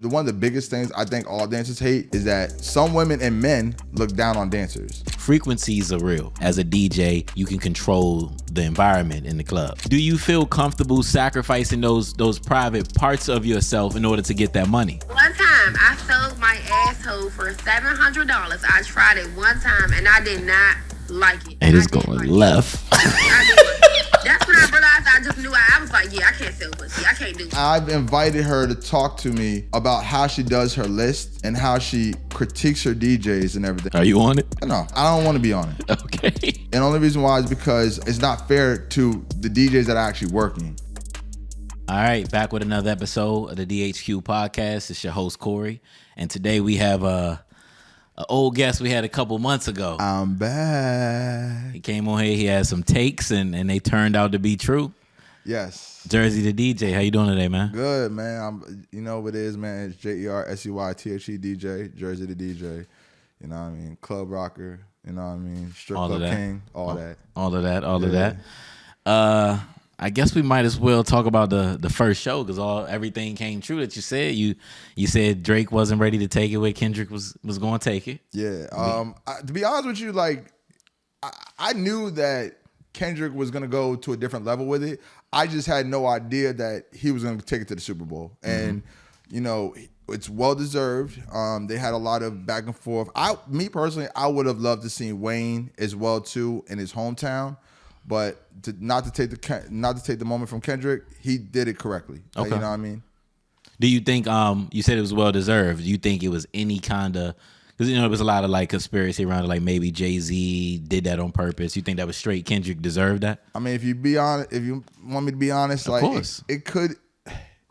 One of the biggest things I think all dancers hate is that some women and men look down on dancers. Frequencies are real. As a DJ, you can control the environment in the club. Do you feel comfortable sacrificing those private parts of yourself in order to get that money? One time, I sold my asshole for $700. I tried it one time, and I did not like it. And it's going left. That's when I realized I just knew I was like, yeah, I can't sell pussy. I can't do it. I've invited her to talk to me about how she does her list and how she critiques her DJs and everything. Are you on it? No, I don't want to be on it. Okay. And the only reason why is because it's not fair to the DJs that are actually working. All right, back with another episode of the DHQ podcast. It's your host, Corey. And today we have an old guest we had a couple months ago. I'm back. He came on here, he had some takes, and they turned out to be true. Yes. Jersey the DJ, how you doing today, man? Good, man. You know what it is, man. It's JerseytheDJ, Jersey the DJ. You know what I mean? Club rocker, you know what I mean? Strip club king, all that. All of that. I guess we might as well talk about the first show because everything came true that you said. You said Drake wasn't ready to take it where Kendrick was going to take it. Yeah. To be honest with you, like I knew that Kendrick was going to go to a different level with it. I just had no idea that he was going to take it to the Super Bowl. And you know, it's well deserved. They had a lot of back and forth. Me personally, I would have loved to see Wayne as well too in his hometown. But not to take the moment from Kendrick, he did it correctly. Okay. You know what I mean? Do you think you said it was well deserved? Do you think it was any kind of, because there was a lot of like conspiracy around it, like maybe Jay-Z did that on purpose. You think that was straight Kendrick deserved that? I mean, if you want me to be honest, of course. It could.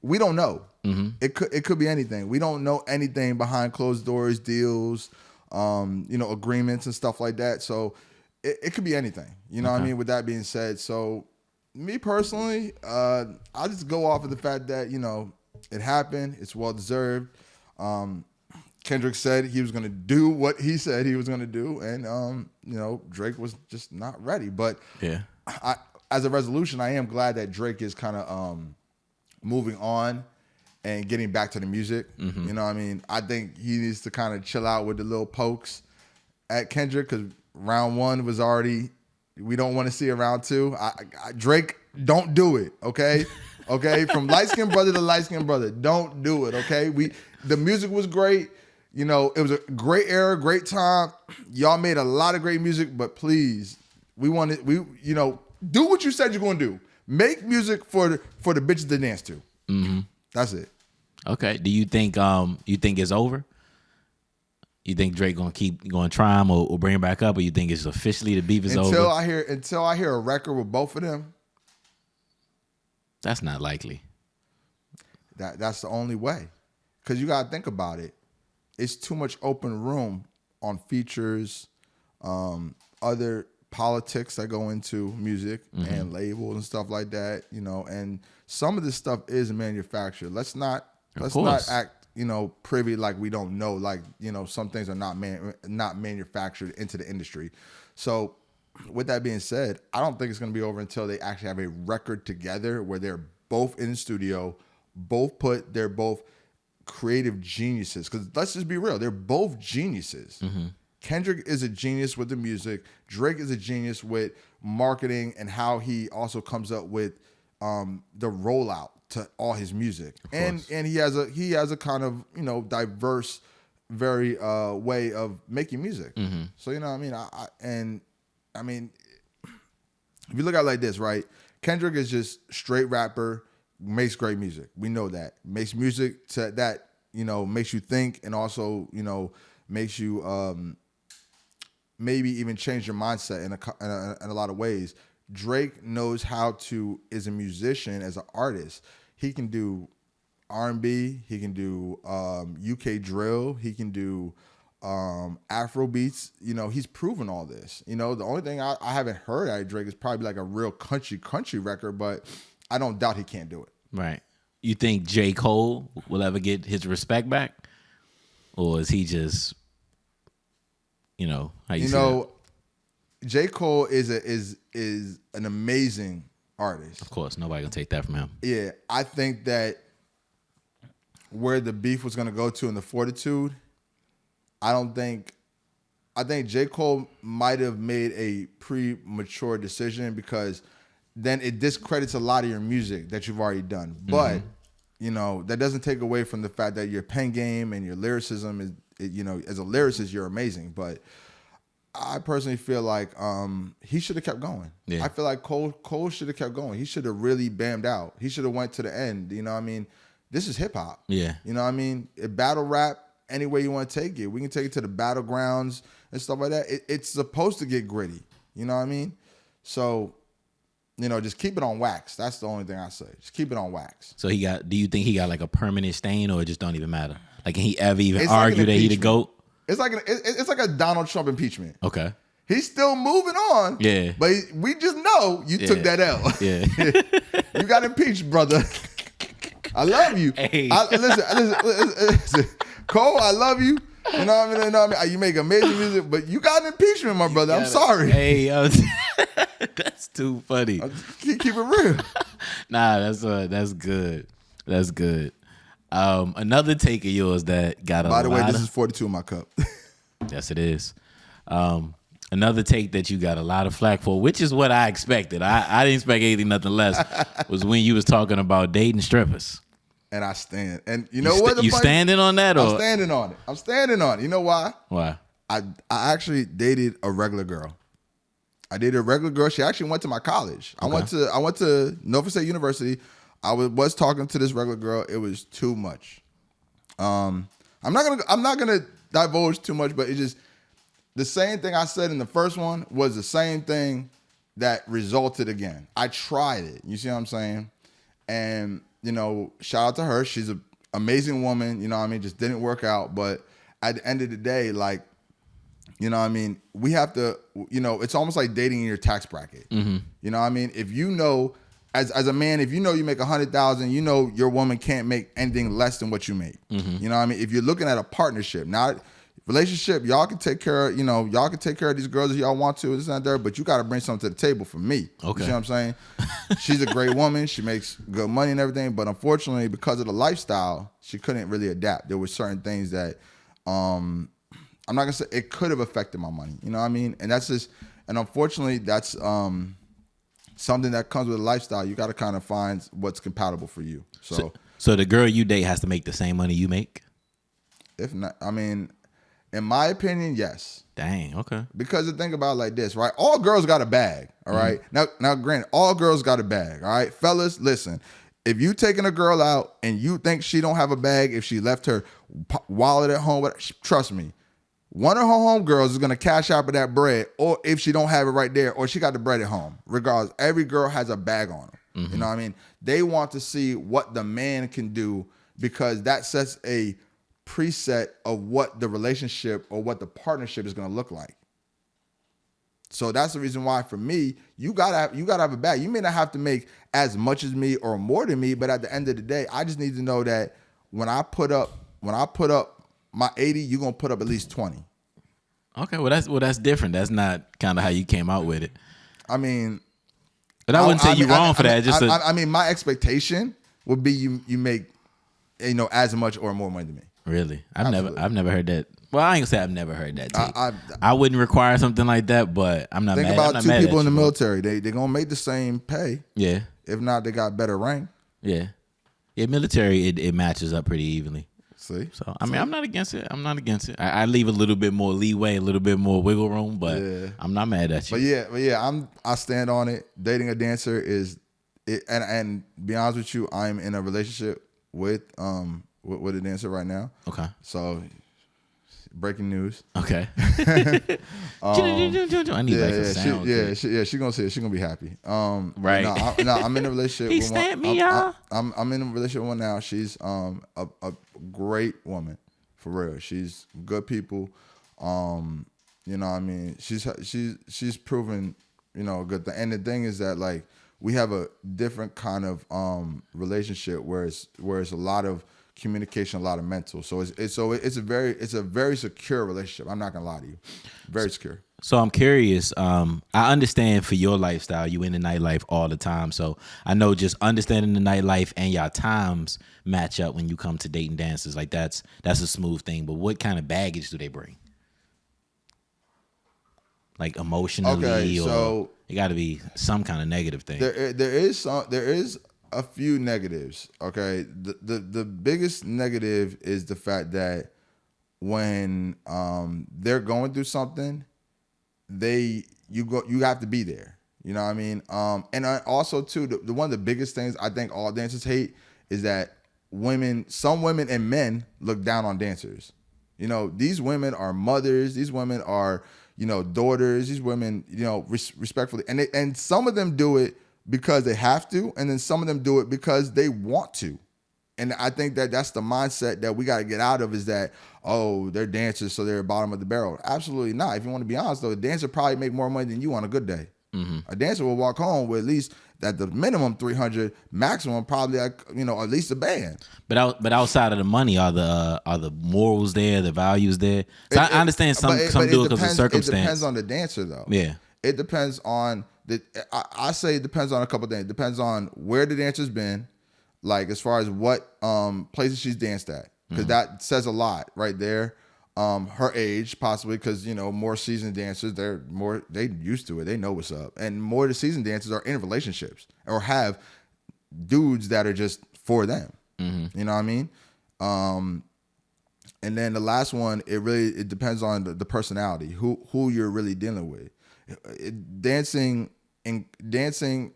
We don't know. Mm-hmm. It could be anything. We don't know anything behind closed doors, deals, agreements and stuff like that. So. It could be anything, you know what I mean? With that being said, so me personally, I just go off of the fact that, you know, it happened. It's well deserved. Kendrick said he was going to do what he said he was going to do. And, Drake was just not ready. But yeah, as a resolution, I am glad that Drake is kind of moving on and getting back to the music. Mm-hmm. You know what I mean? I think he needs to kind of chill out with the little pokes at Kendrick because round one was already, we don't want to see a round two. Drake, don't do it, okay? Okay, from light-skinned brother to light-skinned brother, don't do it, okay? The music was great. You know, it was a great era, great time. Y'all made a lot of great music, but please, do what you said you're going to do. Make music for the bitches to dance to. Mm-hmm. That's it. Okay. Do you think it's over? You think Drake gonna keep going try him or bring him back up, or you think it's officially the beef is over? Until I hear a record with both of them. That's not likely. That's the only way, because you gotta think about it. It's too much open room on features, other politics that go into music and labels and stuff like that. You know, and some of this stuff is manufactured. Let's not act. Privy like we don't know, like, some things are not manufactured into the industry. So with that being said, I don't think it's going to be over until they actually have a record together where they're both in the studio, they're both creative geniuses. Because let's just be real, they're both geniuses. Mm-hmm. Kendrick is a genius with the music. Drake is a genius with marketing and how he also comes up with the rollout to all his music, and he has a kind of diverse, very way of making music. Mm-hmm. So you know what I mean, if you look at it like this, right? Kendrick is just straight rapper, makes great music. We know that makes music that makes you think, and also makes you maybe even change your mindset in a lot of ways. Drake knows how to, as a musician, as an artist, he can do R&B, he can do UK drill, he can do Afro beats. He's proven all this. The only thing I haven't heard out of Drake is probably like a real country record, but I don't doubt he can't do it. Right. You think Jcole will ever get his respect back? Or is he just, how you say Jcole is an amazing artist. Of course, nobody gonna take that from him. Yeah, I think that where the beef was going to go to and the fortitude, I think Jcole might have made a premature decision because then it discredits a lot of your music that you've already done. But, that doesn't take away from the fact that your pen game and your lyricism is, as a lyricist, you're amazing. But I personally feel like he should have kept going. Yeah. I feel like Cole should have kept going. He should have really bammed out. He should have went to the end. You know what I mean? This is hip hop. Yeah. You know what I mean? Battle rap, any way you want to take it. We can take it to the battlegrounds and stuff like that. It's supposed to get gritty. You know what I mean? So, just keep it on wax. That's the only thing I say. Just keep it on wax. So do you think he got like a permanent stain or it just don't even matter? Like, can he ever even argue that he the GOAT? It's like a Donald Trump impeachment. Okay. He's still moving on. Yeah. But we just know you took that L. Yeah. You got impeached, brother. I love you. Hey. Listen. Cole, I love you. You know what I mean? You make amazing music, but you got an impeachment, my brother. I'm sorry. Hey, that's too funny. Keep it real. Nah, that's good. That's good. Another take of yours that got a lot. By the way, this is 42 in my cup. Yes, it is. Another take that you got a lot of flack for, which is what I expected. I didn't expect anything, nothing less, was when you was talking about dating strippers. And I stand. And you know what? You standing on that? I'm standing on it. I'm standing on it. You know why? Why? I actually dated a regular girl. I dated a regular girl. She actually went to my college. Okay. I went to Norfolk State University. I was talking to this regular girl. It was too much. I'm not gonna divulge too much, but it's just the same thing I said in the first one was the same thing that resulted again. I tried it. You see what I'm saying? And shout out to her. She's an amazing woman. You know what I mean? Just didn't work out. But at the end of the day, like, you know what I mean? We have to, it's almost like dating in your tax bracket. Mm-hmm. You know what I mean? If as a man, if you make $100,000, your woman can't make anything less than what you make. Mm-hmm. You know what I mean? If you're looking at a partnership, not relationship, y'all can take care of, these girls if y'all want to, it's not there, but you got to bring something to the table for me. Okay. You see what I'm saying? She's a great woman. She makes good money and everything, but unfortunately, because of the lifestyle, she couldn't really adapt. There were certain things that, I'm not going to say it could have affected my money. You know what I mean? And unfortunately, that's, something that comes with a lifestyle. You got to kind of find what's compatible for you. So the girl you date has to make the same money you make? If not, in my opinion, yes. Dang, okay. Because the thing about it like this, right? All girls got a bag, all right? Now, granted, all girls got a bag, all right? Fellas, listen. If you taking a girl out and you think she don't have a bag, if she left her wallet at home, trust me, one of her homegirls is going to cash out for that bread, or if she don't have it right there, or she got the bread at home. Regardless, every girl has a bag on her. Mm-hmm. You know what I mean? They want to see what the man can do because that sets a preset of what the relationship or what the partnership is going to look like. So that's the reason why for me, you gotta have a bag. You may not have to make as much as me or more than me, but at the end of the day, I just need to know that when I put up my 80, you're gonna put up at least 20. Okay, well that's different. That's not kind of how you came out with it. I mean, but I wouldn't say you're wrong for that. I mean, my expectation would be you make as much or more money than me. Really? I've never heard that. Well, I ain't gonna say I've never heard that. I wouldn't require something like that, but I'm not mad. Think about two people in the military. They gonna make the same pay. Yeah. If not, they got better rank. Yeah. Yeah, military it matches up pretty evenly. See? So I'm not against it. I leave a little bit more leeway, a little bit more wiggle room, but I'm not mad at you. But yeah, I stand on it. Dating a dancer is it, and be honest with you, I'm in a relationship with a dancer right now. Okay. So breaking news. Okay. I need a sound. She gonna say it. She gonna be happy. Right. I'm in a relationship. He stamped me, y'all. I'm in a relationship with one now. She's a great woman, for real. She's good people. You know what I mean? She's proven, a good thing. And the thing is that like we have a different kind of relationship where it's a lot of communication, a lot of mental. So it's a very secure relationship. I'm not gonna lie to you, very secure. So I'm curious. I understand for your lifestyle, you in the nightlife all the time. So I know just understanding the nightlife and your times match up when you come to dating dancers. Like that's a smooth thing. But what kind of baggage do they bring? Like emotionally, Okay, so or it got to be some kind of negative thing. there is a few negatives. Okay, the biggest negative is the fact that when they're going through something, you have to be there. You know what I mean? And also too, the one of the biggest things I think all dancers hate is that some women and men look down on dancers. You know, these women are mothers. These women are, daughters. These women, respectfully, and some of them do it because they have to, and then some of them do it because they want to. And I think that's the mindset that we got to get out of, is that, oh, they're dancers, so they're bottom of the barrel. Absolutely not. If you want to be honest, though, a dancer probably make more money than you on a good day. Mm-hmm. A dancer will walk home with at least at the minimum 300, maximum probably at least a band. But outside of the money, are the morals there, the values there? So I understand some do it because of circumstance. It depends on the dancer, though. Yeah, it depends on I say it depends on a couple things. It depends on where the dancer's been. Like as far as what places she's danced at, because that says a lot right there. Her age possibly, because more seasoned dancers, they used to it, they know what's up, and more of the seasoned dancers are in relationships or have dudes that are just for them. Mm-hmm. You know what I mean? And then the last one, it depends on the personality, who you're really dealing with. Dancing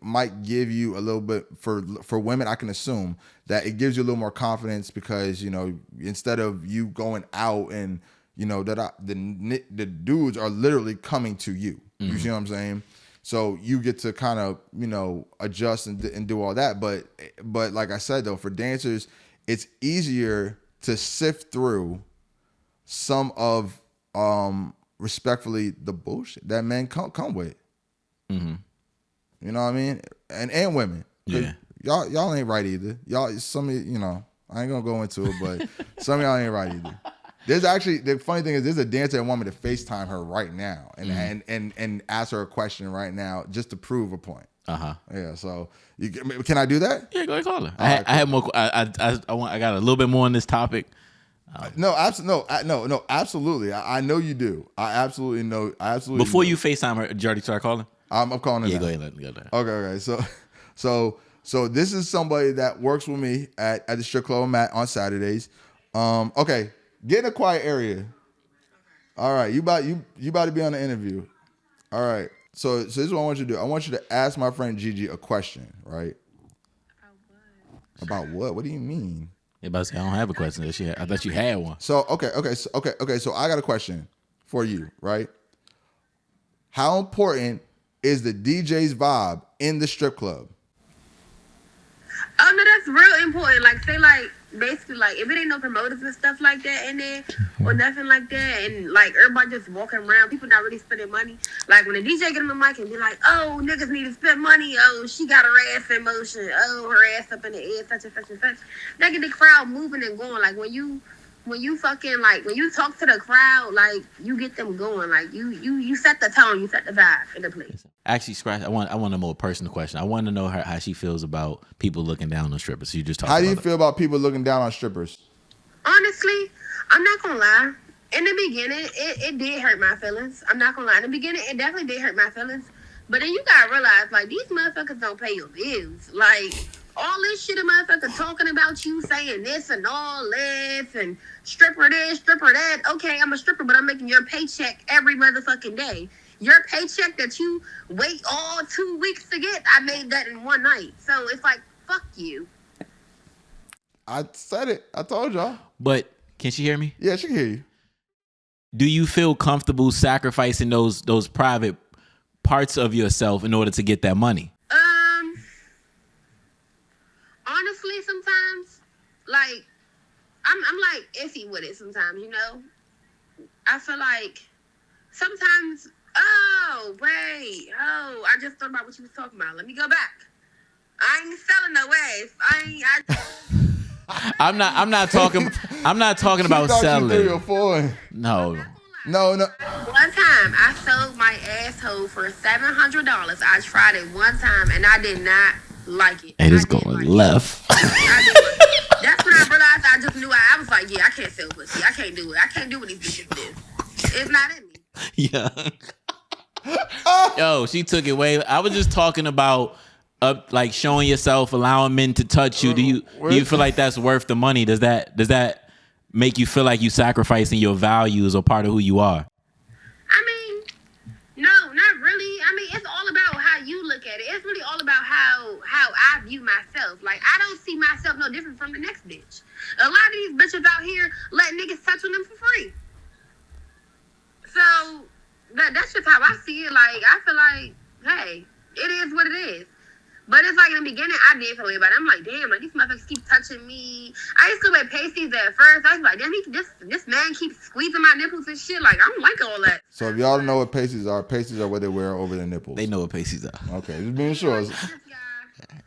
might give you a little bit for women. I can assume that it gives you a little more confidence because instead of you going out and the dudes are literally coming to you. Mm-hmm. You see what I'm saying? So you get to kind of adjust and do all that. But like I said though, for dancers, it's easier to sift through some of respectfully the bullshit that men come with. Mm-hmm. You know what I mean? And women. Yeah. Y'all ain't right either. Y'all, some of you, I ain't gonna go into it, but some of y'all ain't right either. There's actually, the funny thing is, there's a dancer that want me to FaceTime her right now and ask her a question right now just to prove a point. Uh-huh. Yeah, so can I do that? Yeah, go ahead, call her. I have more. I got a little bit more on this topic. No, absolutely. I know you do. I absolutely know. Before you FaceTime her, did you already start calling? I'm calling her. Yeah, now. Go ahead. Let me go there. Okay. So this is somebody that works with me at the strip club I'm at on Saturdays. Okay, get in a quiet area. All right, you about to be on the interview. All right. So this is what I want you to do. I want you to ask my friend Gigi a question, right? About what? What do you mean? Yeah, about to say I don't have a question. I thought you had one. So okay. So I got a question for you, right? How important is the DJ's vibe in the strip club? Oh no, that's real important. Like say basically if it ain't no promoters and stuff like that in there or nothing like that, and like everybody just walking around, people not really spending money. Like when the DJ get on the mic and be like, oh, niggas need to spend money. Oh, she got her ass in motion. Oh, her ass up in the air, such and such and such. That get the crowd moving and going. Like when you fucking when you talk to the crowd, like you get them going. Like you set the tone, you set the vibe in the place. Actually, I want a more personal question. I want to know how she feels about people looking down on strippers. So you just how do you feel about people looking down on strippers? Honestly, I'm not gonna lie. In the beginning, it did hurt my feelings. I'm not gonna lie. In the beginning, it definitely did hurt my feelings. But then you gotta realize, these motherfuckers don't pay your bills. All this shit a motherfucker talking about you, saying this and all this, and stripper this, stripper that. Okay, I'm a stripper, but I'm making your paycheck every motherfucking day. Your paycheck that you wait all 2 weeks to get, I made that in one night. So it's fuck you. I said it. I told y'all. But can she hear me? Yeah, she can hear you. Do you feel comfortable sacrificing those private parts of yourself in order to get that money? Honestly, sometimes, I'm iffy with it sometimes, I feel like sometimes, I just thought about what you was talking about. Let me go back. I ain't selling no ways. I'm not talking about selling. No. I'm not gonna lie. No. One time I sold my asshole for $700. I tried it one time and I did not like it. Hey, this I didn't going like left. it. I didn't like it. That's when I realized I just knew I was like, yeah, I can't sell pussy. I can't do it. I can't do what these bitches do. It's not in me. Yeah. Yo, she took it way. I was just talking about like showing yourself, allowing men to touch you. Do you feel like that's worth the money? Does that make you feel like you sacrificing your values or part of who you are? I mean, no, not really. I mean, it's all about how you look at it. It's really all about how I view myself. Like, I don't see myself no different from the next bitch. A lot of these bitches out here let niggas touch on them for free. So that's just how I see it. Like, I feel like, hey, it is what it is. But it's like in the beginning, I did feel about it. I'm like, damn, like these motherfuckers keep touching me. I used to wear pasties at first. I was like, damn, this man keeps squeezing my nipples and shit. Like, I don't like all that. So if y'all don't know what pasties are what they wear over their nipples. They know what pasties are. Okay, just being sure.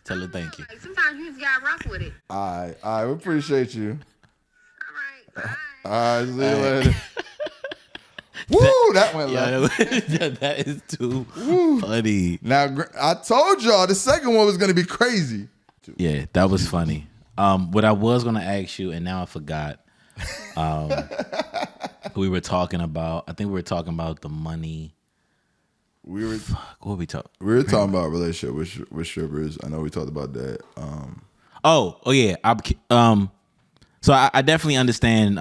Tell her thank you. Like, sometimes you just got rough with it. All right, we appreciate you. All right, bye. All right, see you later. Woo, that went left. That is too funny. Now, I told y'all the second one was going to be crazy. Yeah, that was funny. What I was going to ask you, and now I forgot. We were talking about, I think we were talking about the money. What were we talking? We were talking about relationship with strippers. I know we talked about that. Oh yeah. So I definitely understand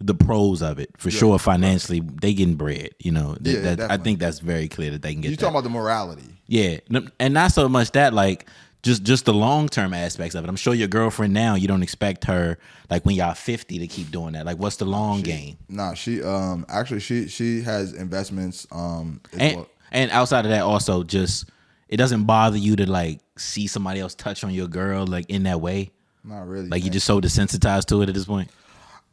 the pros of it for sure. Financially, they getting bread. You know, I think that's very clear that they can get. You talking about the morality? Yeah, and not so much that, like just the long term aspects of it. I'm sure your girlfriend now, you don't expect her like when y'all 50 to keep doing that. Like, what's the long game? Nah, she actually she has investments. And outside of that, also just it doesn't bother you to like see somebody else touch on your girl like in that way. Not really. Like, you just so desensitized to it at this point.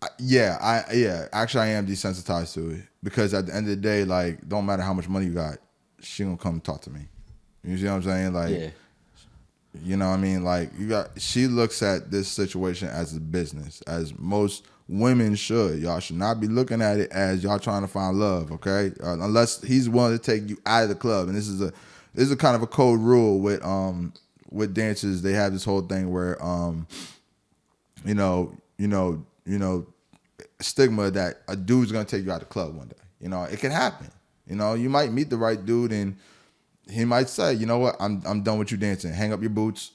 Actually, I am desensitized to it because at the end of the day, like, don't matter how much money you got, she gonna come talk to me. You see what I'm saying? Like, yeah. You know what I mean? Like, she looks at this situation as a business, as most women should. Y'all should not be looking at it as y'all trying to find love, okay? Unless he's willing to take you out of the club. And this is a kind of a code rule with dancers. They have this whole thing where you know, stigma that a dude's gonna take you out of the club one day. You know, it can happen. You know, you might meet the right dude and he might say, you know what, I'm done with you dancing. Hang up your boots.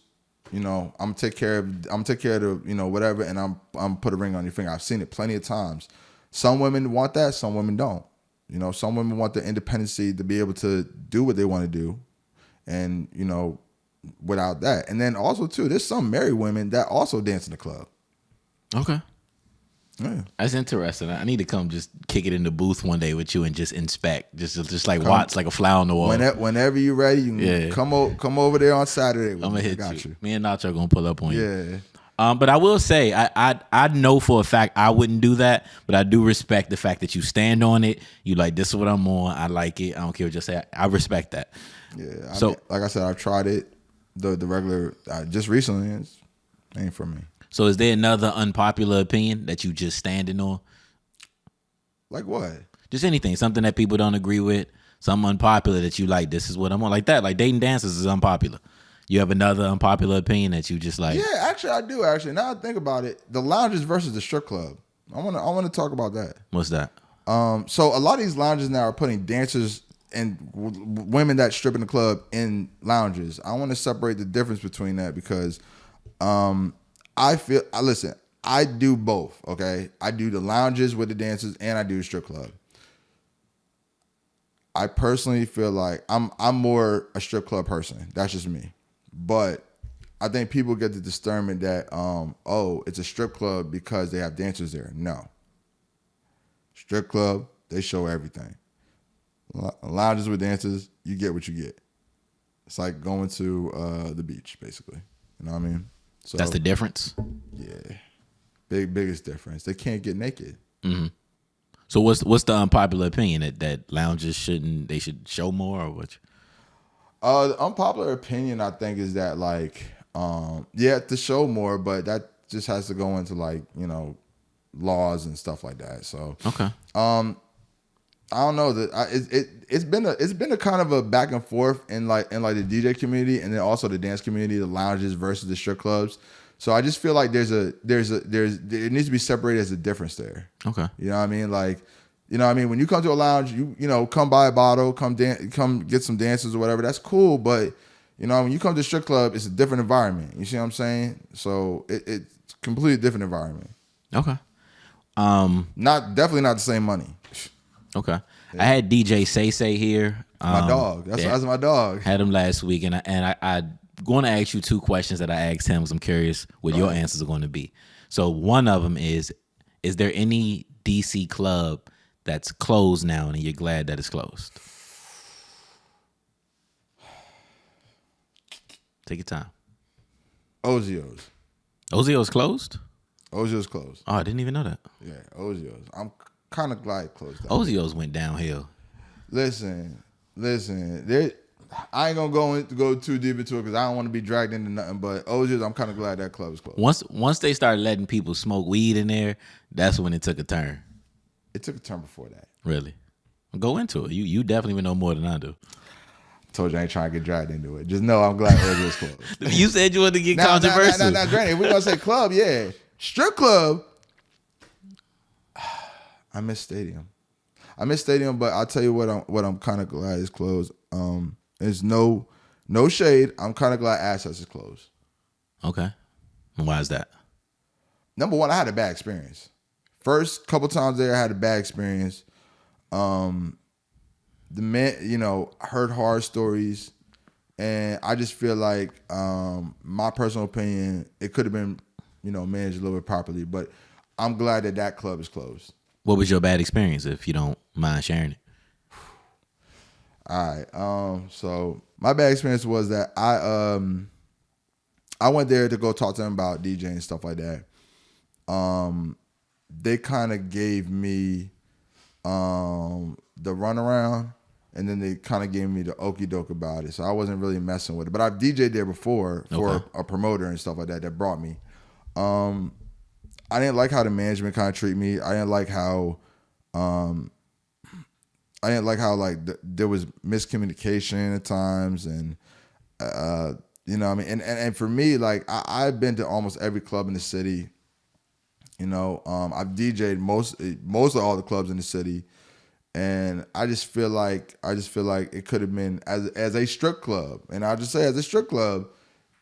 You know, I'm gonna take care of the, you know, whatever, and I'm put a ring on your finger. I've seen it plenty of times. Some women want that, some women don't. You know, some women want the independency to be able to do what they want to do, and you know, without that. And then also too, there's some married women that also dance in the club. Okay. Yeah. That's interesting. I need to come just kick it in the booth one day with you and just inspect, just like watch like a fly on the wall. Whenever you're ready, you can come over there on Saturday. I'm gonna hit you. Me and Nacho gonna pull up on you. Yeah. But I will say, I know for a fact I wouldn't do that, but I do respect the fact that you stand on it. You like, this is what I'm on. I like it. I don't care what you say. I respect that. Yeah. So, like I said, I've tried it. The regular just recently. It ain't for me. So is there another unpopular opinion that you just standing on? Like what? Just anything, something that people don't agree with, something unpopular that you like. This is what I'm on, like that. Like dating dancers is unpopular. You have another unpopular opinion that you just like? Yeah, actually, I do. Actually, now I think about it, the lounges versus the strip club. I want to talk about that. What's that? So a lot of these lounges now are putting dancers and women that strip in the club in lounges. I want to separate the difference between that because, I do both, okay? I do the lounges with the dancers and I do the strip club. I personally feel like I'm more a strip club person. That's just me. But I think people get the discernment that, it's a strip club because they have dancers there. No. Strip club, they show everything. Lounges with dancers, you get what you get. It's like going to the beach, basically. You know what I mean? So that's the difference? Yeah. Biggest difference. They can't get naked. Mm-hmm. So what's the unpopular opinion that lounges should show more or what? The unpopular opinion I think is that like to show more, but that just has to go into like, you know, laws and stuff like that. So Okay. I don't know that it's been a kind of a back and forth in like the DJ community and then also the dance community, the lounges versus the strip clubs. So I just feel like there needs to be separated as a difference there. Okay. You know what I mean? Like, you know what I mean? When you come to a lounge, you know, come buy a bottle, come get some dances or whatever. That's cool, but you know, when you come to a strip club, it's a different environment. You see what I'm saying? So it's a completely different environment. Okay. Definitely not the same money. Okay. Yeah. I had DJ Say here. My dog. That's my dog. Had him last week, and I going to ask you 2 questions that I asked him because I'm curious what your answers are going to be. So one of them is there any DC club that's closed now and you're glad that it's closed? Take your time. Ozio's. Ozio's closed? Ozio's closed. Oh, I didn't even know that. Yeah, Ozio's. I'm kind of glad it closed down. Ozio's went downhill. Listen. I ain't gonna go too deep into it because I don't want to be dragged into nothing. But Ozio's, I'm kind of glad that club is closed. Once they started letting people smoke weed in there, that's when it took a turn. It took a turn before that. Really? Go into it. You definitely know more than I do. Told you I ain't trying to get dragged into it. Just know I'm glad Ozio's closed. You said you wanted to get controversial. Now, granted, if we're gonna say club, yeah, strip club. I miss stadium, but I'll tell you what I'm kind of glad is closed. There's no shade. I'm kind of glad Assets is closed. Okay, and why is that? Number one, I had a bad experience. First couple times there, I had a bad experience. The man, you know, heard horror stories, and I just feel like, my personal opinion, it could have been, you know, managed a little bit properly. But I'm glad that club is closed. What was your bad experience, if you don't mind sharing it? All right. So my bad experience was that I went there to go talk to them about DJing and stuff like that. They kind of gave me the runaround, and then they kind of gave me the okie doke about it. So I wasn't really messing with it. But I've DJed there before for a promoter and stuff like that brought me. I didn't like how the management kind of treat me. I didn't like how like there was miscommunication at times, and you know what I mean. And for me, like I've been to almost every club in the city. You know, I've DJed most of all the clubs in the city, and I just feel like it could have been as a strip club, and I'll just say as a strip club,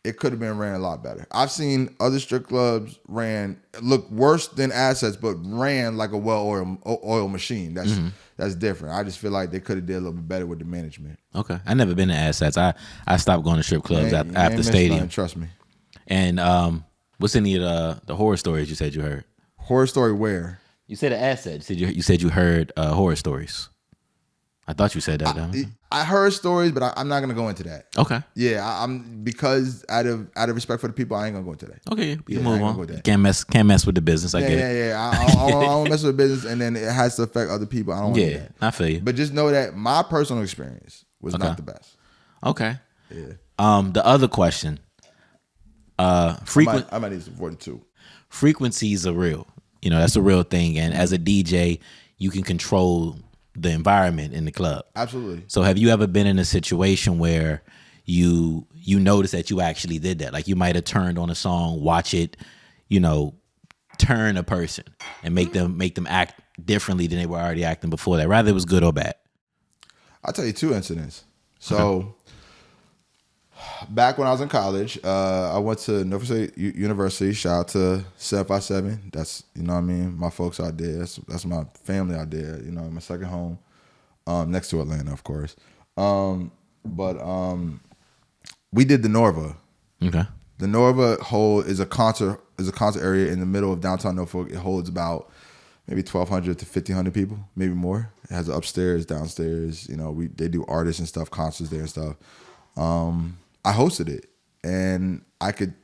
it could have been ran a lot better. I've seen other strip clubs look worse than Assets, but ran like a well-oiled machine. That's different. I just feel like they could have did a little bit better with the management. Okay, I never been to Assets. I stopped going to strip clubs after the stadium. Nothing, trust me. And what's any of the horror stories you said you heard? Horror story where? You said Assets. You said you heard horror stories. I thought you said that. I heard stories, but I'm not gonna go into that. Okay. Yeah, I'm because out of respect for the people, I ain't gonna go into that. Okay, you can move on. Can't mess with the business. I get it. Yeah. I don't mess with business, and then it has to affect other people. I don't want to do that. I feel you. But just know that my personal experience was not the best. Okay. Yeah. The other question. I might need some 42. Frequencies are real. You know, that's a real thing, and as a DJ, you can control the environment in the club. Absolutely. So have you ever been in a situation where you noticed that you actually did that? Like you might have turned on a song, watch it, you know, turn a person and make them act differently than they were already acting before that, rather it was good or bad? I'll tell you 2 incidents. So back when I was in college, I went to Norfolk State University. Shout out to 757. That's, you know what I mean, my folks out there. That's my family out there. You know, my second home, next to Atlanta, of course. But we did the Norva. Okay. The Norva is a concert area in the middle of downtown Norfolk. It holds about maybe 1,200 to 1,500 people, maybe more. It has upstairs, downstairs. You know, they do artists and stuff, concerts there and stuff. I hosted it, and I could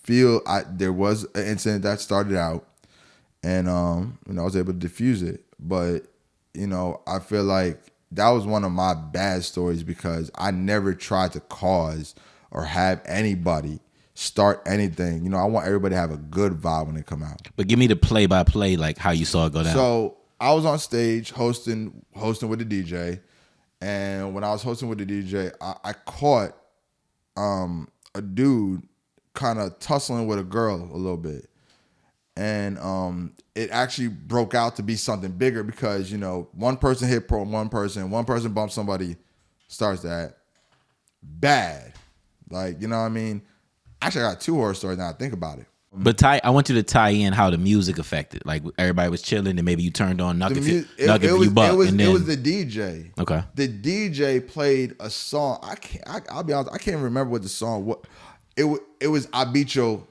feel there was an incident that started out, and I was able to diffuse it. But you know, I feel like that was one of my bad stories because I never tried to cause or have anybody start anything. You know, I want everybody to have a good vibe when they come out. But give me the play-by-play, like how you saw it go down. So I was on stage hosting with the DJ, and when I was hosting with the DJ, I caught a dude kind of tussling with a girl a little bit. And it actually broke out to be something bigger because, you know, one person hit one person bumped somebody, starts that bad. Like, you know what I mean? Actually, I got 2 horror stories now I think about it. But I want you to tie in how the music affected. Like everybody was chilling and maybe you turned on Knuck If You Buck. It was the DJ. Okay. The DJ played a song. I'll be honest, I can't remember what the song was. It was I Beat Your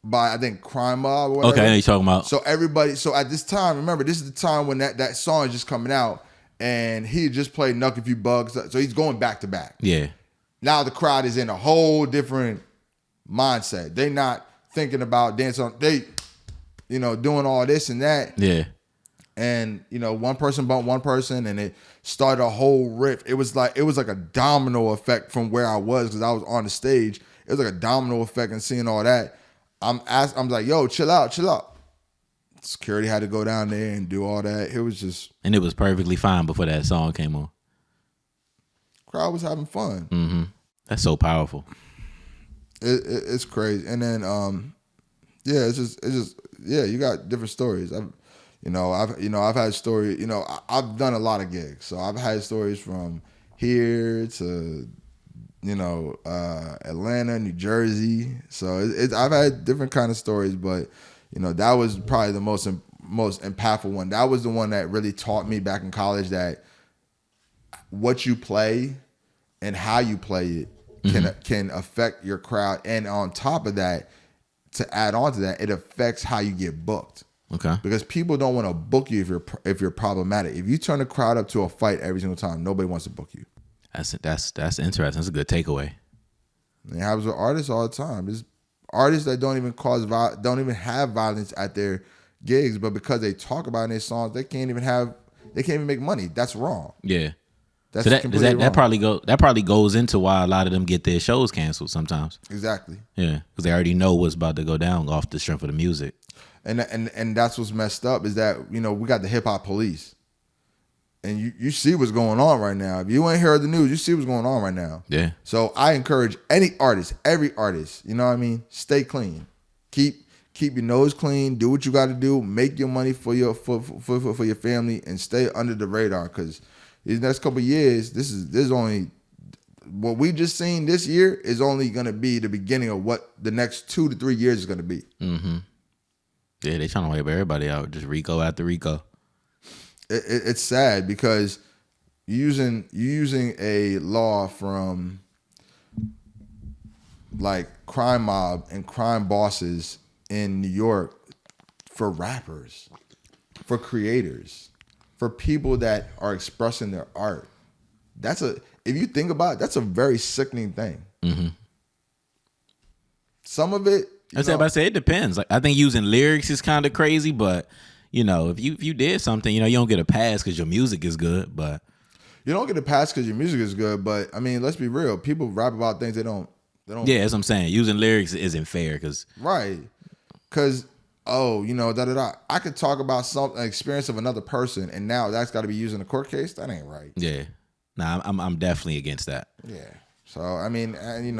by I think Crime Mob or whatever. Okay, I know you're talking about. So at this time, remember, this is the time when that song is just coming out, and he just played Knuck If You Buck. So he's going back to back. Yeah. Now the crowd is in a whole different mindset. They're not thinking about dancing. They, you know, doing all this and that. Yeah. And, you know, one person bumped one person and it started a whole riff. It was like a domino effect from where I was because I was on the stage. It was like a domino effect and seeing all that. I'm like, yo, chill out. Security had to go down there and do all that. It was just. And it was perfectly fine before that song came on. Crowd was having fun. Mm-hmm. That's so powerful. It's crazy. And then, it's just, you got different stories. I've had stories, you know, I've done a lot of gigs. So I've had stories from here to, you know, Atlanta, New Jersey. So I've had different kind of stories, but, you know, that was probably the most impactful one. That was the one that really taught me back in college that what you play and how you play it can affect your crowd. And on top of that, to add on to that, it affects how you get booked. Okay. Because people don't want to book you if you're problematic. If you turn the crowd up to a fight every single time, nobody wants to book you. That's interesting. That's a good takeaway. It happens with artists all the time. There's artists that don't even have violence at their gigs, but because they talk about it in their songs, they can't even make money. That's wrong. Yeah. That's so completely wrong. that probably goes into why a lot of them get their shows canceled sometimes. Exactly. Yeah, because they already know what's about to go down off the strength of the music. And that's what's messed up is that, you know, we got the hip hop police. And you see what's going on right now. If you ain't heard the news, you see what's going on right now. Yeah. So I encourage every artist, you know what I mean? Stay clean. Keep your nose clean. Do what you got to do. Make your money for your family and stay under the radar. Because these next couple of years, this is only what we just seen this year is only going to be the beginning of what the next 2 to 3 years is going to be. Mm-hmm. Yeah, they trying to wipe everybody out. Just Rico after Rico. It's sad because you're using a law from like Crime Mob and crime bosses in New York for rappers, for creators, for people that are expressing their art. If you think about it, that's a very sickening thing. Mm-hmm. Some of it, I say it depends. Like I think using lyrics is kind of crazy, but you know, if you did something, you know, you don't get a pass because your music is good. But you don't get a pass because your music is good. But I mean, let's be real. People rap about things they don't. Yeah, that's what I'm saying. Using lyrics isn't fair because right. Because you know, I could talk about an experience of another person, and now that's got to be used in a court case. That ain't right. Yeah. Nah, I'm definitely against that. Yeah. So I mean, I'm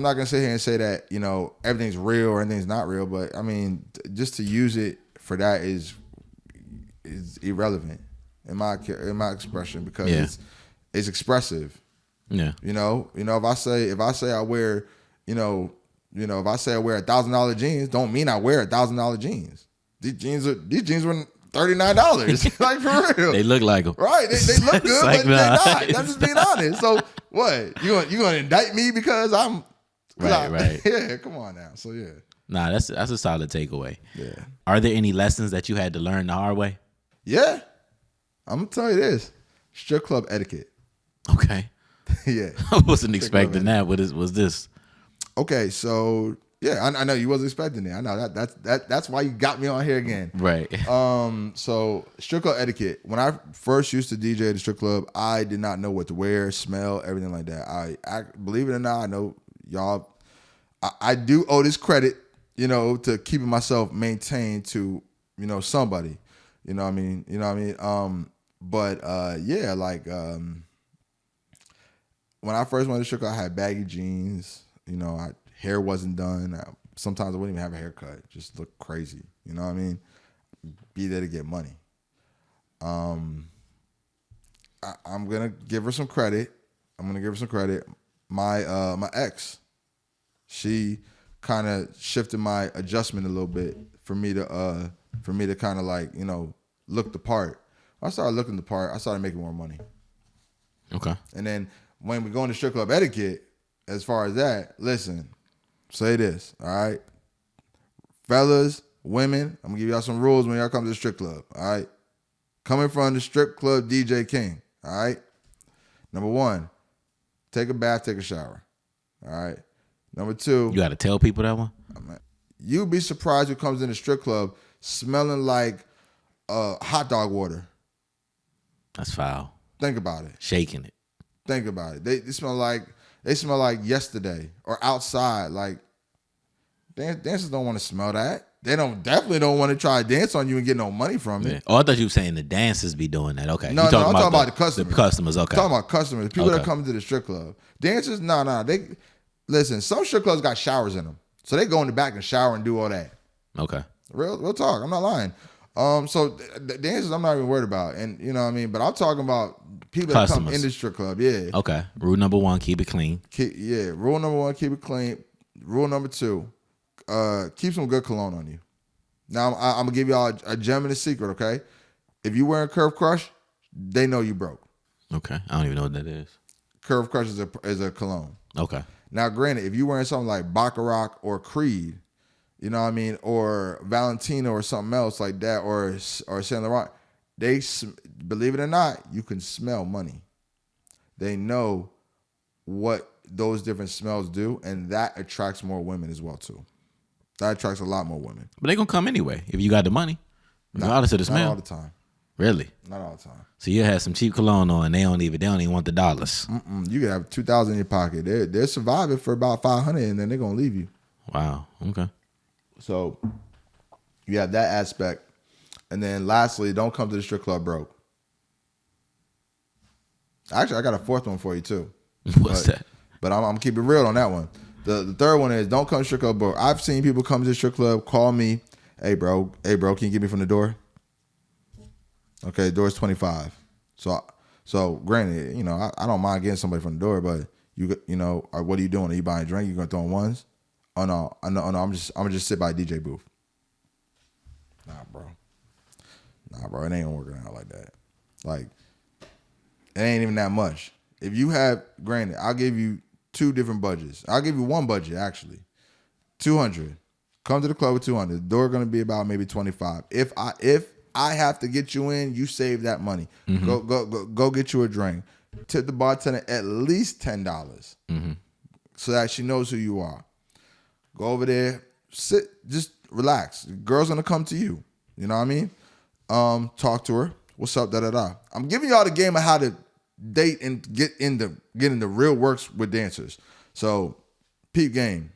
not gonna sit here and say that, you know, everything's real or anything's not real, but I mean, just to use it for that is irrelevant in my expression because it's expressive. Yeah. You know, if I say I wear, if I say I wear $1,000 jeans, don't mean I wear $1,000 jeans. These jeans were $39. Like for real. They look like them. Right. They look good, like, but they're not. I'm just being honest. So what? You gonna indict me because I'm right. Yeah, come on now. So yeah. Nah, that's a solid takeaway. Yeah. Are there any lessons that you had to learn the hard way? Yeah. I'm gonna tell you this. Strip club etiquette. Okay. Yeah. I wasn't expecting that. What was this? Okay, so Yeah, I know you wasn't expecting it. I know that's why you got me on here again. Right. So strip club etiquette. When I first used to DJ at the strip club, I did not know what to wear, smell, everything like that. I believe it or not, I know y'all. I do owe this credit, to keeping myself maintained to, somebody. You know what I mean? But yeah, like when I first went to strip club, I had baggy jeans. Hair wasn't done. Sometimes I wouldn't even have a haircut. Just look crazy. You know what I mean? Be there to get money. I'm gonna give her some credit. My ex, she kind of shifted my adjustment a little bit for me to kind of like look the part. When I started looking the part, I started making more money. Okay. And then when we go into strip club etiquette, as far as that, listen. Say this, all right? Fellas, women, I'm going to give y'all some rules when y'all come to the strip club, all right? Coming from the strip club DJ King, all right? Number 1, take a bath, take a shower, all right? Number 2. You got to tell people that one? You'd be surprised who comes in the strip club smelling like hot dog water. That's foul. Think about it. Shaking it. Think about it. They smell like yesterday or outside. Like dancers don't want to smell that. They definitely don't want to try to dance on you and get no money from it. Oh, I thought you were saying the dancers be doing that. Okay. No, I'm talking about the customers. The customers, okay. I'm talking about customers. People that come to the strip club. Dancers, no. They listen, some strip clubs got showers in them. So they go in the back and shower and do all that. Okay. Real talk. I'm not lying. So the dancers I'm not even worried about. And you know what I mean? But I'm talking about people that come in the strip club. Yeah. Okay. Rule number 1, keep it clean. Rule number 1, keep it clean. Rule number 2, keep some good cologne on you. Now I'm gonna give y'all a gem and a secret, okay? If you wearing Curve Crush, they know you broke. Okay. I don't even know what that is. Curve Crush is a cologne. Okay. Now, granted, if you wearing something like Baccarat or Creed, you know what I mean, or Valentino or something else like that, or Saint Laurent, they, believe it or not, you can smell money. They know what those different smells do, and that attracts more women as well too. That attracts a lot more women. But they gonna come anyway if you got the money, regardless of the smell. Not all the time. Really? Not all the time. So you have some cheap cologne on, and they don't even want the dollars. You can have $2,000 in your pocket. They're surviving for about $500, and then they're gonna leave you. Wow. Okay. So you have that aspect, and then lastly, don't come to the strip club broke. Actually, I got a 4th one for you too. What's that? But I'm gonna keep it real on that one. The 3rd one is don't come to strip club broke. I've seen people come to the strip club, call me, hey bro, can you get me from the door? Okay, the door's $25. So granted, I don't mind getting somebody from the door, but what are you doing? Are you buying a drink? You gonna throw in ones? Oh no, I'm gonna just sit by a DJ booth. Nah, bro, it ain't gonna work out like that. Like, it ain't even that much. If you have, granted, I'll give you 2 different budgets. I'll give you 1 budget actually, $200. Come to the club with $200. The door gonna be about maybe $25. If I have to get you in, you save that money. Mm-hmm. Go get you a drink. Tip the bartender at least $10, so that she knows who you are. Go over there, sit, just relax. The girl's gonna come to you. You know what I mean? Talk to her. What's up? Da da da. I'm giving y'all the game of how to date and get into real works with dancers. So, peep game.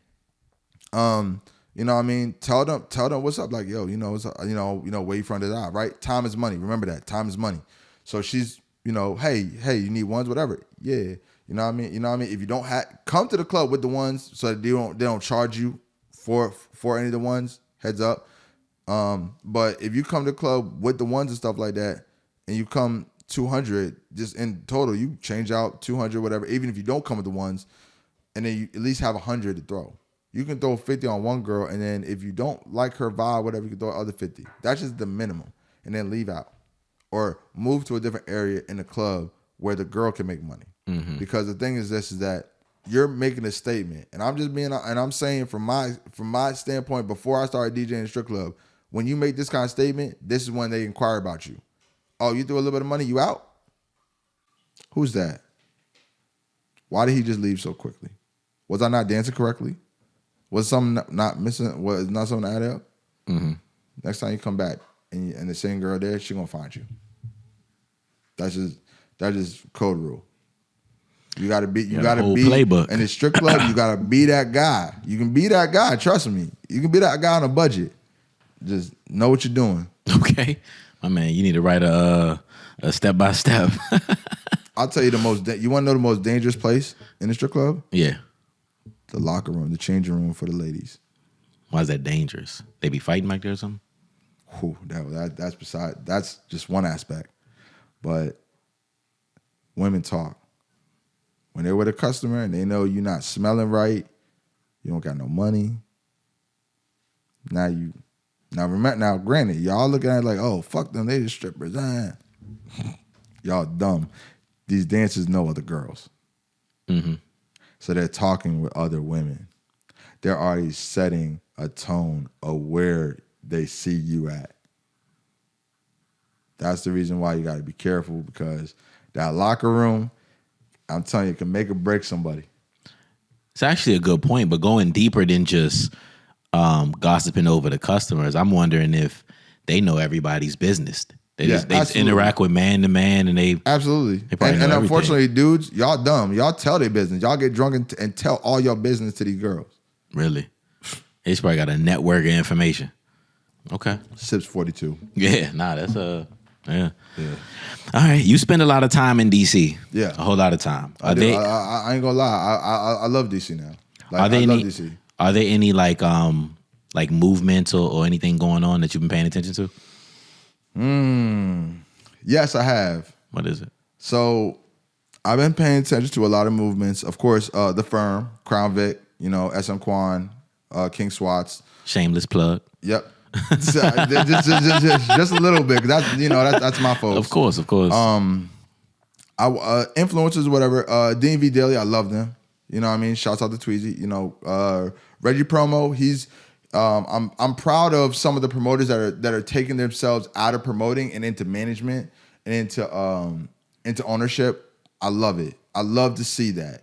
You know what I mean? Tell them what's up. Like, yo, what's up, where you from to die, right? Time is money. Remember that. Time is money. So she's, hey, you need ones, whatever. Yeah. You know what I mean? If you don't come to the club with the ones so that they don't charge you for any of the ones, heads up. But if you come to the club with the ones and stuff like that, and you come 200, just in total, you change out 200, whatever, even if you don't come with the ones, and then you at least have 100 to throw. You can throw 50 on one girl, and then if you don't like her vibe, whatever, you can throw other 50. That's just the minimum. And then leave out. Or move to a different area in the club where the girl can make money. Mm-hmm. Because the thing is that you're making a statement. And I'm saying from my standpoint, before I started DJing in the strip club, when you make this kind of statement, this is when they inquire about you. Oh, you threw a little bit of money, you out? Who's that? Why did he just leave so quickly? Was I not dancing correctly? Was something not missing? Was not something added up? Mm-hmm. Next time you come back and the same girl there, she gonna find you. That's just code rule. You gotta be playbook. in the strip club. You gotta be that guy. You can be that guy. Trust me. You can be that guy on a budget. Just know what you're doing. Okay, my man. You need to write a step by step. I'll tell you you want to know the most dangerous place in the strip club? Yeah. The locker room, the changing room for the ladies. Why is that dangerous? They be fighting back there or something? Whew, that's just one aspect. But women talk. When they're with a customer and they know you're not smelling right, you don't got no money. Now granted, y'all looking at it like, oh, fuck them, they just strippers. Y'all dumb. These dancers know other girls. Mm-hmm. So they're talking with other women. They're already setting a tone of where they see you at. That's the reason why you got to be careful, because that locker room, I'm telling you, can make or break somebody. It's actually a good point, but going deeper than just gossiping over the customers, I'm wondering if they know everybody's business. They interact with man to man, and they absolutely. And unfortunately, dudes, y'all dumb. Y'all tell their business. Y'all get drunk and tell all your business to these girls. Really? They probably got a network of information. Okay. Sips 42. Yeah, that's yeah. All right, you spend a lot of time in DC. Yeah, a whole lot of time. I ain't gonna lie. I love DC now. Are there any like movements or anything going on that you've been paying attention to? Yes, I have. What is it? So I've been paying attention to a lot of movements. Of course, the firm, Crown Vic, SM Quan, King Swats. Shameless plug. Yep. just a little bit, because that's my folks. Of course. Influencers, whatever. DMV Daily, I love them. You know what I mean? Shouts out to Tweezy. Reggie Promo, he's. I'm proud of some of the promoters that are taking themselves out of promoting and into management and into ownership. I love it. I love to see that.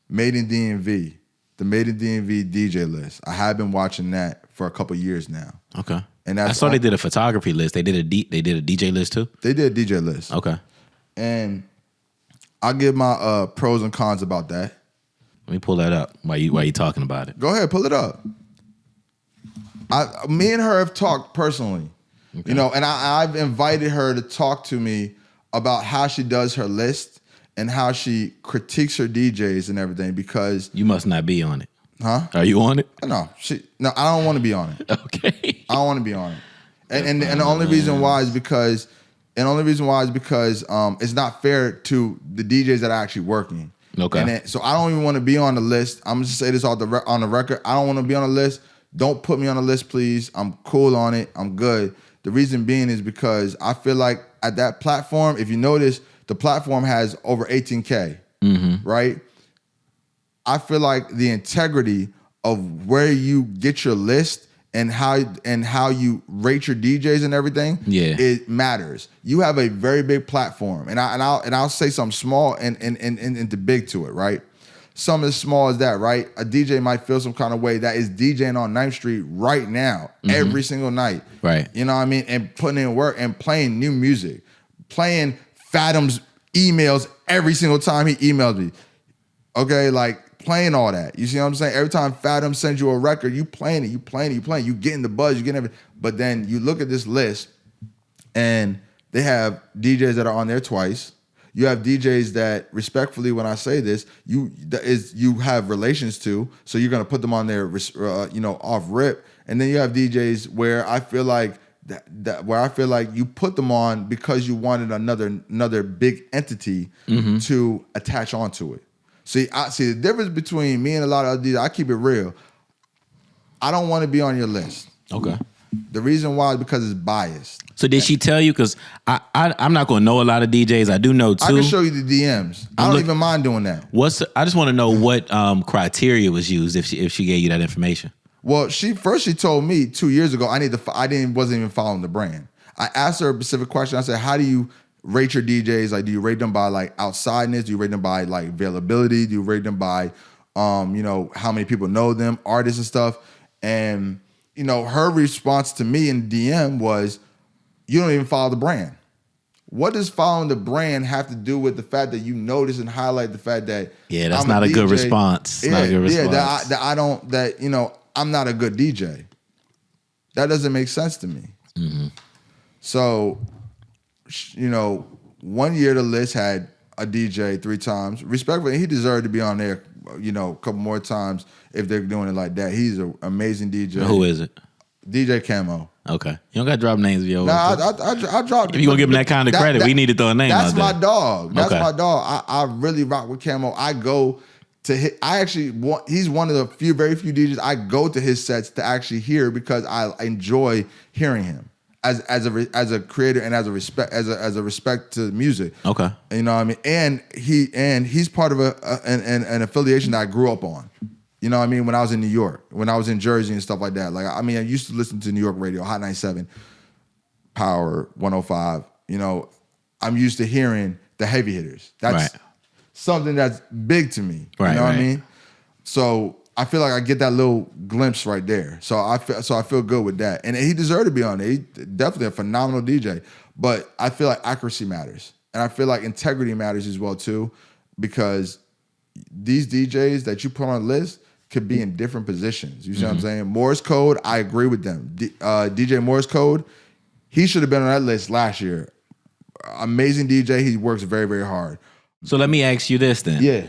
Made in DMV. The Made in DMV DJ list. I have been watching that for a couple years now. Okay. And I saw they did a photography list. They did a DJ list too? They did a DJ list. Okay. And I'll give my pros and cons about that. Let me pull that up while you talking about it. Go ahead, pull it up. Me and her have talked personally. Okay. And I've invited her to talk to me about how she does her list and how she critiques her DJs and everything, because you must not be on it. Huh? Are you on it? No, I don't want to be on it. Okay. I don't want to be on it. And the only reason why is because it's not fair to the DJs that are actually working. Okay. So I don't even want to be on the list. I'm just say this on the record. I don't want to be on the list. Don't put me on the list, please. I'm cool on it. I'm good. The reason being is because I feel like at that platform, if you notice, the platform has over 18K, right? I feel like the integrity of where you get your list and how you rate your DJs and everything, it matters. You have a very big platform, and I'll say something small and the big to it, right? Something as small as that, right? A DJ might feel some kind of way that is DJing on 9th Street right now, every single night, right? You know what I mean? And putting in work and playing new music, playing Fathom's emails every single time he emails me. Okay, like playing all that. You see what I'm saying? Every time Fathom sends you a record, you playing it. You getting the buzz, you getting everything. But then you look at this list and they have DJs that are on there twice. You have DJs that, respectfully, when I say this, you have relations to, so you're gonna put them on there, off rip. And then you have DJs where I feel like you put them on because you wanted another big entity to attach onto it. See, the difference between me and a lot of other DJs. I keep it real. I don't want to be on your list. Okay. The reason why is because it's biased. So did she tell you? Because I'm not going to know a lot of DJs. I do know two. I can show you the DMs. I don't even mind doing that. I just want to know what criteria was used if she gave you that information. Well, she told me 2 years ago wasn't even following the brand. I asked her a specific question. I said, how do you rate your DJs? Like, do you rate them by like outsideness? Do you rate them by like availability? Do you rate them by you know, how many people know them, artists and stuff. And, you know, her response to me in DM was, you don't even follow the brand. What does following the brand have to do with the fact that you notice and highlight the fact that that's not a good response. Not a good response. I'm not a good DJ. That doesn't make sense to me. Mm-hmm. So, you know, one year the list had a DJ 3 times. Respectfully, he deserved to be on there, you know, a couple more times if they're doing it like that. He's an amazing DJ. Who is it? DJ Camo. Okay. You don't got to drop names of yours. I dropped. If you going to give him that kind of credit, we need to throw a name out there. That's my dog. That's my dog. I really rock with Camo. I go to his, he's one of the very few DJs I go to his sets to actually hear because I enjoy hearing him as a creator and as a respect to music. Okay. You know what I mean? And he's part of an affiliation that I grew up on. You know what I mean? When I was in New York, when I was in Jersey and stuff like that. Like, I mean, I used to listen to New York radio, Hot 97, Power 105. You know, I'm used to hearing the heavy hitters. That's something that's big to me. You know what I mean? So I feel like I get that little glimpse right there. So I feel good with that. And he deserved to be on there. He's definitely a phenomenal DJ. But I feel like accuracy matters. And I feel like integrity matters as well, too. Because these DJs that you put on a list could be in different positions. You see what I'm saying? Morse Code, I agree with them. DJ Morse Code, he should have been on that list last year. Amazing DJ. He works very, very hard. So let me ask you this then. Yeah.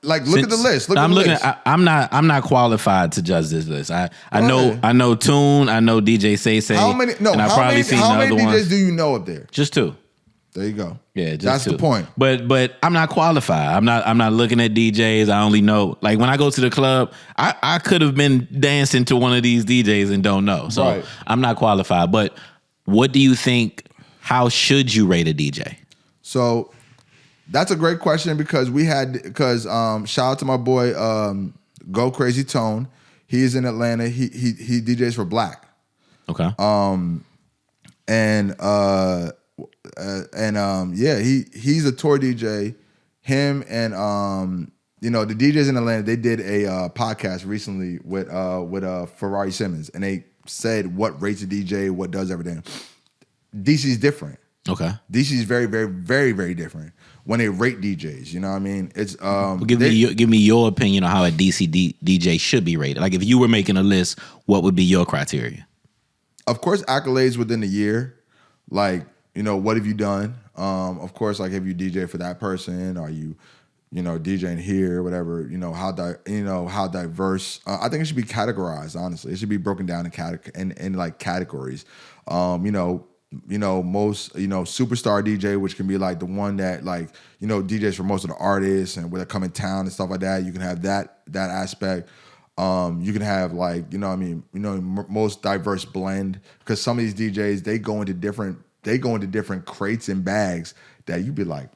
Like, look at the list. I'm not qualified to judge this list. I know Tune. I know DJ Say. How many DJs do you know up there? Just 2. There you go. Yeah, just that's 2. the point. But I'm not qualified. I'm not looking at DJs. I only know, like, when I go to the club, I could have been dancing to one of these DJs and don't know. So I'm not qualified. But what do you think? How should you rate a DJ? So that's a great question because shout out to my boy Go Crazy Tone. He's in Atlanta. He DJs for Black. Okay. He's a tour DJ. Him and you know, the DJs in Atlanta, they did a podcast recently with Ferrari Simmons, and they said what rates a DJ, what does everything. DC's different. Okay. DC's very, very, very, very different when they rate DJs. You know what I mean? It's give me your opinion on how a DC DJ should be rated. Like, if you were making a list, what would be your criteria? Of course, accolades within the year. Like, you know, what have you done? Of course, like, have you DJ for that person? Are you know, DJing here, whatever? You know, how diverse? I think it should be categorized. Honestly, it should be broken down in like categories. Most superstar DJ, which can be like the one that, like, you know, DJs for most of the artists and when they come in town and stuff like that. You can have that aspect. You can have, like, you know what I mean, you know, most diverse blend, because some of these DJs, they go into different crates and bags that you'd be like,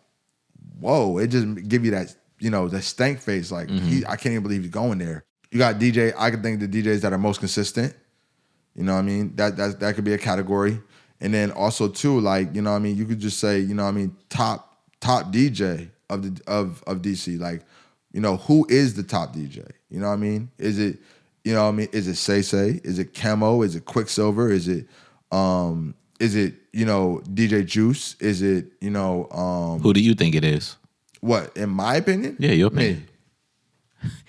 whoa, it just give you that, you know, the stank face. Like, I can't even believe he's going there. You got DJ, I can think the DJs that are most consistent. You know what I mean? That could be a category. And then also too, like, you know what I mean, you could just say, you know what I mean, top DJ of DC. Like, you know, who is the top DJ? You know what I mean? Is it, you know what I mean, is it Say? Is it Camo? Is it Quicksilver? Is it you know, DJ Juice? Is it, you know, who do you think it is? What, in my opinion? Yeah, your opinion. Me.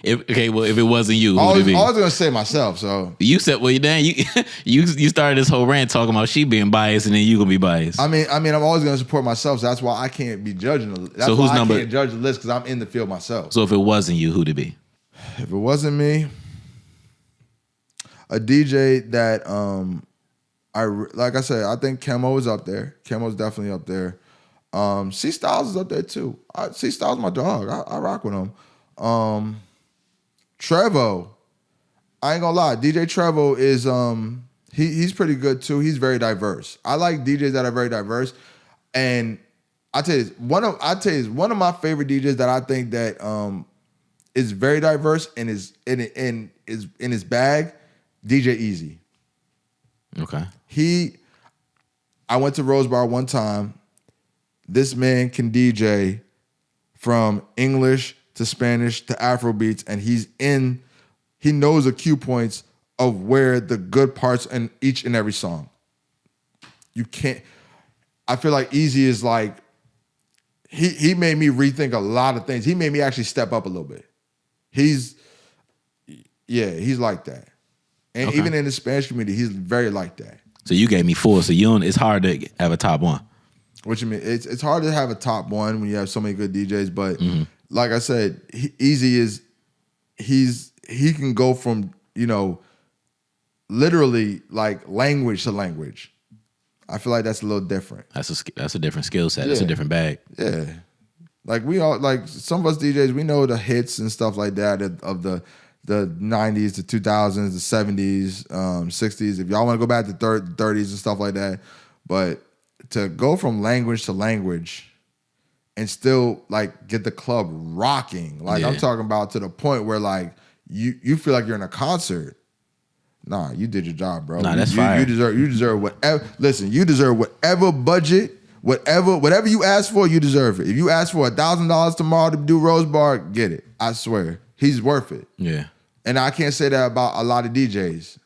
If it wasn't you, I was gonna say myself. So you said, well, then you started this whole rant talking about she being biased, and then you gonna be biased. I mean, I'm always gonna support myself. So that's why I can't be judging. That's why I can't judge the list, because I'm in the field myself. So if it wasn't you, who'd it be? If it wasn't me, a DJ that like I said, I think Camo is up there. Camo's definitely up there. C Styles is up there too. C Styles is my dog. I rock with him. Trevo, I ain't gonna lie. DJ Trevo is he's pretty good too. He's very diverse. I like DJs that are very diverse. And I tell you, one of my favorite DJs that I think that is very diverse and is in his bag, DJ Easy. Okay. I went to Rose Bar one time. This man can DJ from English to Spanish to Afro beats, and he knows the cue points of where the good parts in each and every song. You can't. I feel like Easy is like he made me rethink a lot of things. He made me actually step up a little bit. He's like that. And even in the Spanish community, he's very like that. So you gave me 4. So it's hard to have a top 1. What you mean? It's hard to have a top 1 when you have so many good DJs. But like I said, Easy is he can go from literally like language to language. I feel like that's a little different. That's a different skill set. That's a different bag. Yeah. Like we all, like some of us DJs, we know the hits and stuff like that of the 90s, the 2000s, the 70s, 60s. If y'all want to go back to 30s and stuff like that. But to go from language to language and still like get the club rocking. Like I'm talking about to the point where like you feel like you're in a concert. Nah, you did your job, bro. Nah, that's fire. You deserve whatever. Listen, you deserve whatever budget, whatever you ask for, you deserve it. If you ask for $1,000 tomorrow to do Rose Bar, get it. I swear, he's worth it. Yeah. And I can't say that about a lot of DJs.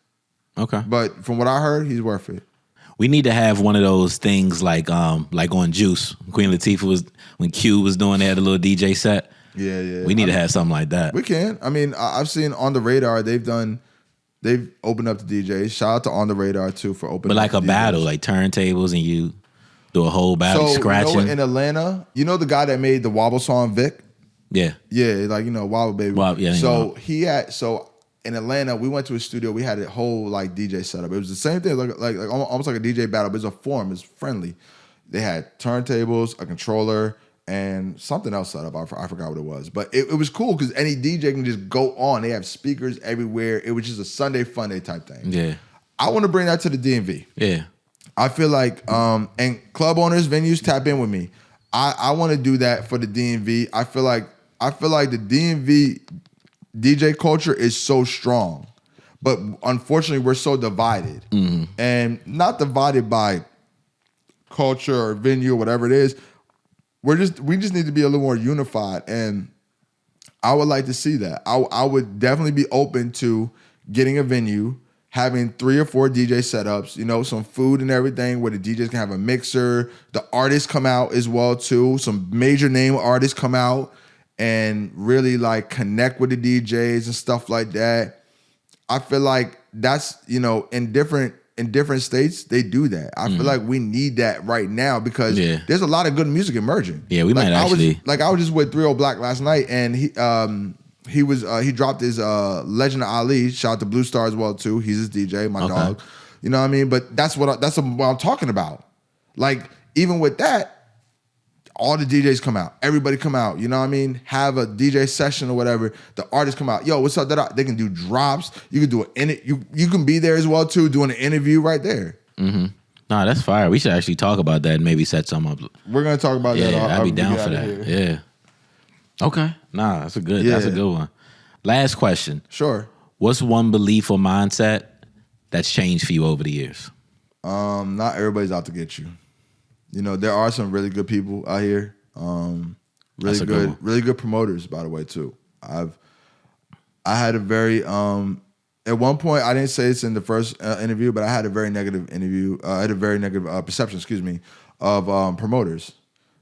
Okay. But from what I heard, he's worth it. We need to have one of those things like on Juice. Queen Latifah when Q was doing, they had a little DJ set. Yeah. We need to have something like that. We can. I mean, I've seen On the Radar, they've opened up the DJs. Shout out to On the Radar too for opening up. But like a battle, like turntables, and you do a whole battle scratching. In Atlanta, the guy that made the Wobble song, Vic? Yeah. Yeah, like Wobble Baby. So in Atlanta, we went to a studio. We had a whole like DJ setup. It was the same thing, like almost like a DJ battle, but it's a forum. It's friendly. They had turntables, a controller, and something else set up. I forgot what it was, but it was cool because any DJ can just go on. They have speakers everywhere. It was just a Sunday fun day type thing. Yeah, I want to bring that to the DMV. Yeah, I feel like and club owners, venues, tap in with me. I want to do that for the DMV. I feel like the DMV DJ culture is so strong, but unfortunately we're so divided, and not divided by culture or venue or whatever it is. We just need to be a little more unified, and I would like to see that. I would definitely be open to getting a venue, having 3 or 4 DJ setups, some food and everything where the DJs can have a mixer, the artists come out as well too, some major name artists come out and really like connect with the DJs and stuff like that. I feel like that's, in different states, they do that. I feel like we need that right now because there's a lot of good music emerging. Yeah, we might actually. I was just with 30 Black last night, and he dropped his Legend of Ali. Shout out to Blue Star as well too. He's his DJ, my dog. You know what I mean? But that's what I'm talking about. Like even with that, all the DJs come out. Everybody come out. You know what I mean? Have a DJ session or whatever. The artists come out. Yo, what's up? They can do drops. You can do you can be there as well too, doing an interview right there. Mm-hmm. Nah, that's fire. We should actually talk about that and maybe set some up. We're gonna talk about that. Yeah, I'd be down for that. Yeah. Okay. Nah, that's a good one. Last question. Sure. What's one belief or mindset that's changed for you over the years? Not everybody's out to get you. There are some really good people out here. Really good promoters, by the way, too. I had a very at one point, I didn't say this in the first interview, but I had a very negative perception, of promoters.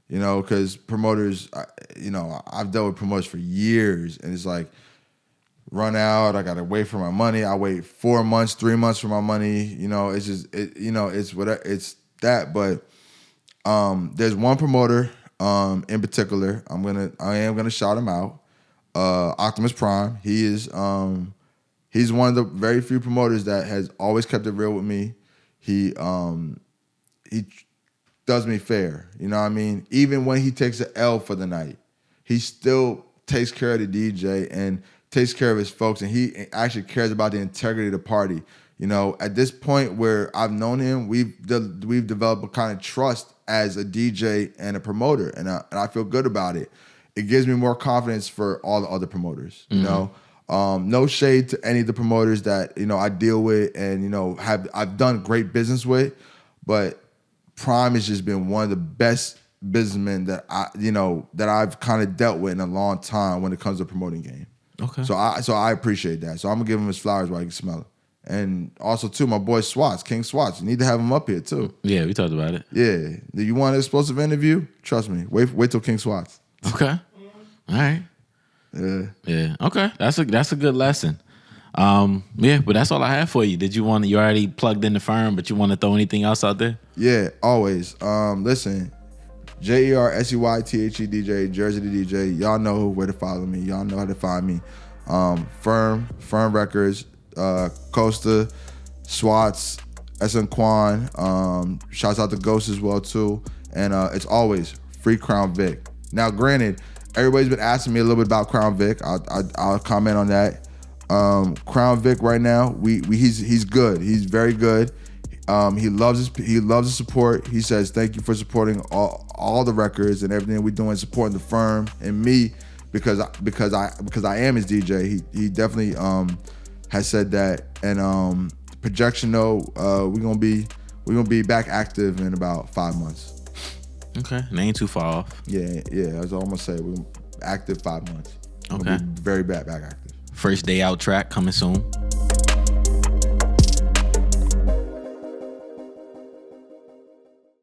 Because promoters, I've dealt with promoters for years, and it's like run out. I gotta wait for my money. I wait 4 months, 3 months for my money. It's just it's whatever. It's that, but. There's one promoter in particular. I am gonna shout him out. Optimus Prime. He's one of the very few promoters that has always kept it real with me. He does me fair. You know what I mean? Even when he takes an L for the night, he still takes care of the DJ and takes care of his folks, and he actually cares about the integrity of the party. At this point where I've known him, we've developed a kind of trust as a DJ and a promoter, and I feel good about it. It gives me more confidence for all the other promoters. No shade to any of the promoters that I deal with and I've done great business with, but Prime has just been one of the best businessmen that I've kind of dealt with in a long time when it comes to promoting game. Okay. So I appreciate that. So I'm gonna give him his flowers while you can smell it. And also too, my boy Swats, King Swats. You need to have him up here too. Yeah, we talked about it. Yeah. Do you want an explosive interview? Trust me. Wait till King Swats. Okay. All right. Yeah. Okay. That's a good lesson. Yeah, but that's all I have for you. You already plugged in the firm, but you want to throw anything else out there? Yeah, always. Listen, JerseytheDJ, Jersey the DJ. Y'all know where to follow me. Y'all know how to find me. Firm Records, Costa, Swats, SN Quan. Shouts out to Ghost as well too. And it's always free Crown Vic. Now, granted, everybody's been asking me a little bit about Crown Vic. I'll comment on that. Crown Vic right now, he's good. He's very good. He loves the support. He says thank you for supporting all the records and everything we're doing, supporting the firm and me because I am his DJ. He definitely has said that. And projection though, we're gonna be back active in about 5 months. Okay, and ain't too far off. Yeah. That's all I'm gonna say. We're active 5 months. Okay, very back active. First day out track coming soon.